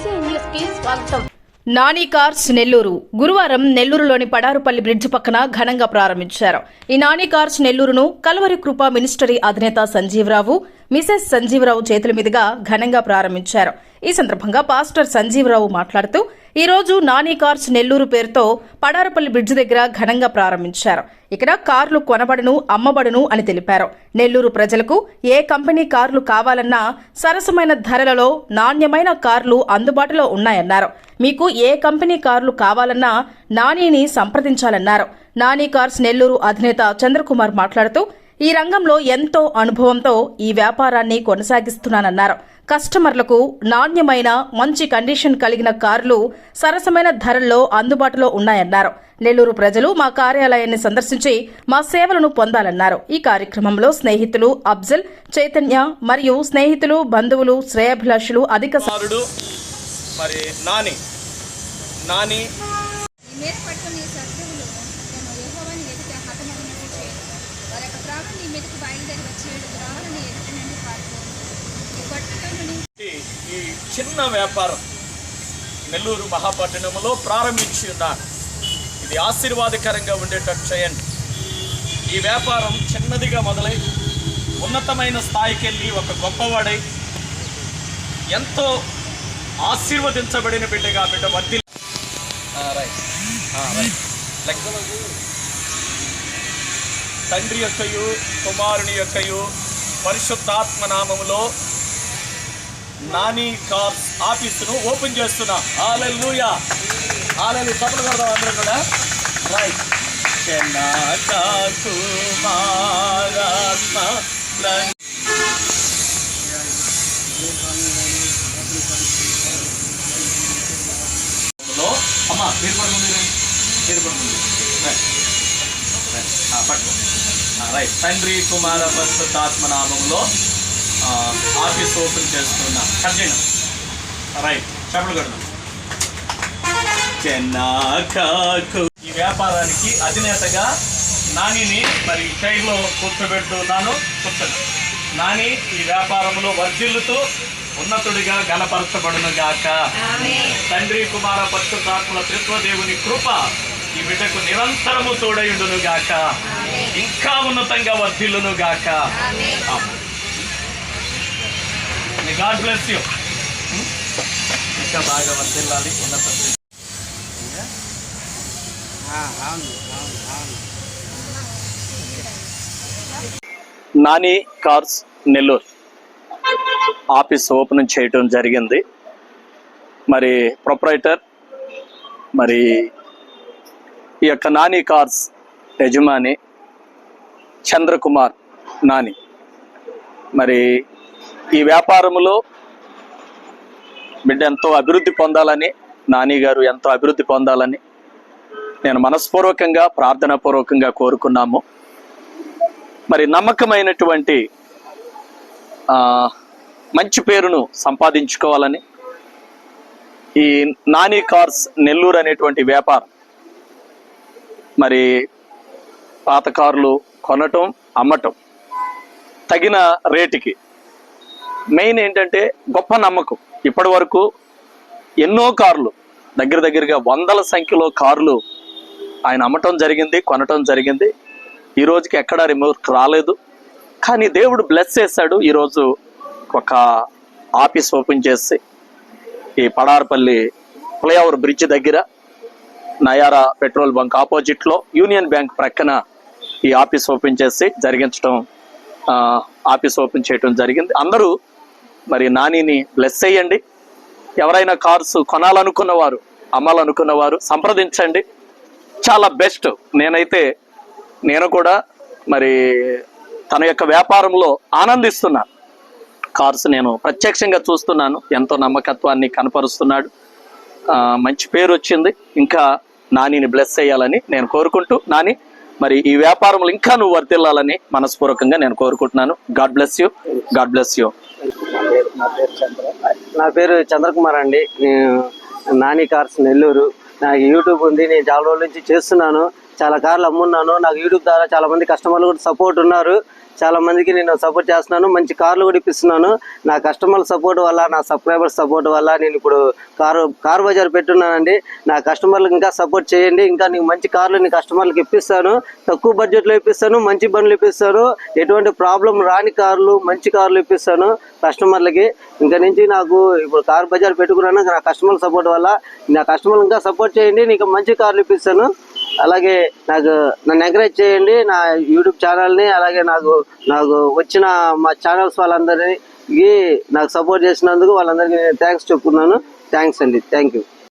స్వాగతం. నాని కార్స్ నెల్లూరు గురువారం నెల్లూరులోని పడారుపల్లి బ్రిడ్జ్ పక్కన ఘనంగా ప్రారంభించారు. ఈ నాని కార్స్ నెల్లూరును కల్వరి కృప మినిస్టరీ అధినేత సంజీవరావు, మిసెస్ సంజీవరావు చేతుల మీదుగా ఘనంగా ప్రారంభించారు. ఈ సందర్భంగా పాస్టర్ సంజీవరావు మాట్లాడుతూ ఈ రోజు నాని కార్స్ నెల్లూరు పేరుతో పడారుపల్లి బ్రిడ్జ్ దగ్గర ఘనంగా ప్రారంభించారు. ఇక్కడ కార్లు కొనబడును, అమ్మబడును అని తెలిపారు. నెల్లూరు ప్రజలకు ఏ కంపెనీ కార్లు కావాలన్నా సరసమైన ధరలలో నాణ్యమైన కార్లు అందుబాటులో ఉన్నాయన్నారు. మీకు ఏ కంపెనీ కార్లు కావాలన్నా నానిని సంప్రదించాలన్నారు. నాని కార్స్ నెల్లూరు అధినేత చంద్రకుమార్ మాట్లాడుతూ ఈ రంగంలో ఎంతో అనుభవంతో ఈ వ్యాపారాన్ని కొనసాగిస్తున్నానన్నారు. కస్టమర్లకు నాణ్యమైన మంచి కండిషన్ కలిగిన కార్లు సరసమైన ధరల్లో అందుబాటులో ఉన్నాయన్నారు. నెల్లూరు ప్రజలు మా కార్యాలయాన్ని సందర్శించి మా సేవలను పొందాలన్నారు. ఈ కార్యక్రమంలో స్నేహితులు అఫ్జల్, చైతన్య మరియు స్నేహితులు, బంధువులు, శ్రేయాభిలాషులు అధిక మరి నాని నాని ఈ చిన్న వ్యాపారం నెల్లూరు మహాపట్టణంలో ప్రారంభించి ఉన్నారు. ఇది ఆశీర్వాదకరంగా ఉండేటట్టు చేయండి. ఈ వ్యాపారం చిన్నదిగా మొదలై ఉన్నతమైన స్థాయికి వెళ్ళి ఒక గొప్పవాడై ఎంతో ఆశీర్వదించబడిన బిడ్డగా బిడ్డ వర్తి తండ్రి యొక్కయు కుమారుని యొక్కయు పరిశుద్ధాత్మ నామములో నాని కార్స్ ఆఫీసును ఓపెన్ చేస్తున్నాం. హల్లెలూయా, హల్లెలూయా. తప్పని కొడదాం అందరం కూడా. రైట్. అమ్మా మీరు కూడా ముందు పట్టు. రైట్. తండ్రి కుమార పరిశుద్ధాత్మ నామంలో ఆఫీస్ ఓపెన్ చేస్తున్నా. కర్జన రైట్. చెప్పలు కొడదాం. ఈ వ్యాపారానికి అధినేతగా నానిని మరి చైర్లో కూర్చోబెడుతున్నాను. కూర్చొని నాని ఈ వ్యాపారంలో వర్ధిల్లుతూ ఉన్నతుడిగా గణపరచబడును గాక. తండ్రి కుమార పరిశుద్ధాత్మల త్రిత్వదేవుని కృప ఈ బిడ్డకు నిరంతరము తోడయుండును గాక. ఇంకా ఉన్నతంగా వర్ధిల్లును గాక. God bless you. ఇంకా బాగా వర్ధిల్లాలి. ఉన్నత Nani cars Nellore office open చేయటం జరిగింది. మరి ప్రొప్రైటర్ మరి ఈ యొక్క నాని కార్స్ యజమాని చంద్రకుమార్ నాని మరి ఈ వ్యాపారంలో బిడ్డ ఎంతో అభివృద్ధి పొందాలని, నాని గారు ఎంతో అభివృద్ధి పొందాలని నేను మనస్పూర్వకంగా ప్రార్థనాపూర్వకంగా కోరుకున్నాము. మరి నమ్మకమైనటువంటి మంచి పేరును సంపాదించుకోవాలని ఈ నాని కార్స్ నెల్లూరు అనేటువంటి వ్యాపారం మరి పాత కార్లు కొనటం, అమ్మటం తగిన రేటుకి. మెయిన్ ఏంటంటే గొప్ప నమ్మకం. ఇప్పటి వరకు ఎన్నో కార్లు దగ్గరగా వందల సంఖ్యలో కార్లు ఆయన అమ్మటం జరిగింది, కొనటం జరిగింది. ఈ రోజుకి ఎక్కడా రిమోట్ రాలేదు. కానీ దేవుడు బ్లెస్ చేశాడు. ఈరోజు ఒక ఆఫీస్ ఓపెన్ చేసి ఈ పడార్పల్లి ఫ్లైఓవర్ బ్రిడ్జ్ దగ్గర నయారా పెట్రోల్ బంక్ ఆపోజిట్లో యూనియన్ బ్యాంక్ ప్రక్కన ఈ ఆఫీస్ ఓపెన్ చేసి ఆఫీస్ ఓపెన్ చేయటం జరిగింది. అందరూ మరి నానిని బ్లెస్ చేయండి. ఎవరైనా కార్స్ కొనాలనుకున్నవారు, అమ్మాలనుకున్నవారు సంప్రదించండి. చాలా బెస్ట్. నేను కూడా మరి తన యొక్క వ్యాపారంలో ఆనందిస్తున్నాను. కార్స్ నేను ప్రత్యక్షంగా చూస్తున్నాను. ఎంతో నమ్మకత్వాన్ని కనపరుస్తున్నాడు. మంచి పేరు వచ్చింది. ఇంకా నానిని బ్లెస్ చేయాలని నేను కోరుకుంటూ, నాని మరి ఈ వ్యాపారంలో ఇంకా నువ్వు వర్తిల్లాలని మనస్పూర్వకంగా నేను కోరుకుంటున్నాను. God bless you. God bless you. నా పేరు చంద్రకుమార్ అండి. నాని కార్స్ నెల్లూరు. నాకు యూట్యూబ్ ఉంది. నేను చాలా రోజుల నుంచి చేస్తున్నాను. చాలా కార్లు అమ్మున్నాను. నాకు యూట్యూబ్ ద్వారా చాలా మంది కస్టమర్లు కూడా సపోర్ట్ ఉన్నారు. చాలా మందికి నేను సపోర్ట్ చేస్తున్నాను. మంచి కార్లు కూడా ఇప్పిస్తున్నాను. నా కస్టమర్ సపోర్ట్ వల్ల, నా సబ్స్క్రైబర్స్ సపోర్ట్ వల్ల నేను ఇప్పుడు కార్ బజార్ పెట్టున్నానండి. నా కస్టమర్లకు ఇంకా సపోర్ట్ చేయండి. ఇంకా నీకు మంచి కార్లు నీ కస్టమర్లకు ఇప్పిస్తాను. తక్కువ బడ్జెట్లో ఇప్పిస్తాను. మంచి బండ్లు ఇప్పిస్తాను. ఎటువంటి ప్రాబ్లం రాని కార్లు, మంచి కార్లు ఇప్పిస్తాను కస్టమర్లకి. ఇంకా నుంచి నాకు ఇప్పుడు కార్ బజార్ పెట్టుకున్నాను. నా కస్టమర్ సపోర్ట్ వల్ల నా కస్టమర్లు ఇంకా సపోర్ట్ చేయండి. నీకు మంచి కార్లు ఇప్పిస్తాను. అలాగే నన్ను ఎంకరేజ్ చేయండి, నా యూట్యూబ్ ఛానల్ని. అలాగే నాకు వచ్చిన మా ఛానల్స్ వాళ్ళందరికీ నాకు సపోర్ట్ చేసినందుకు వాళ్ళందరికీ నేను థ్యాంక్స్ చెప్పుకున్నాను. థ్యాంక్స్ అండి. Thank you.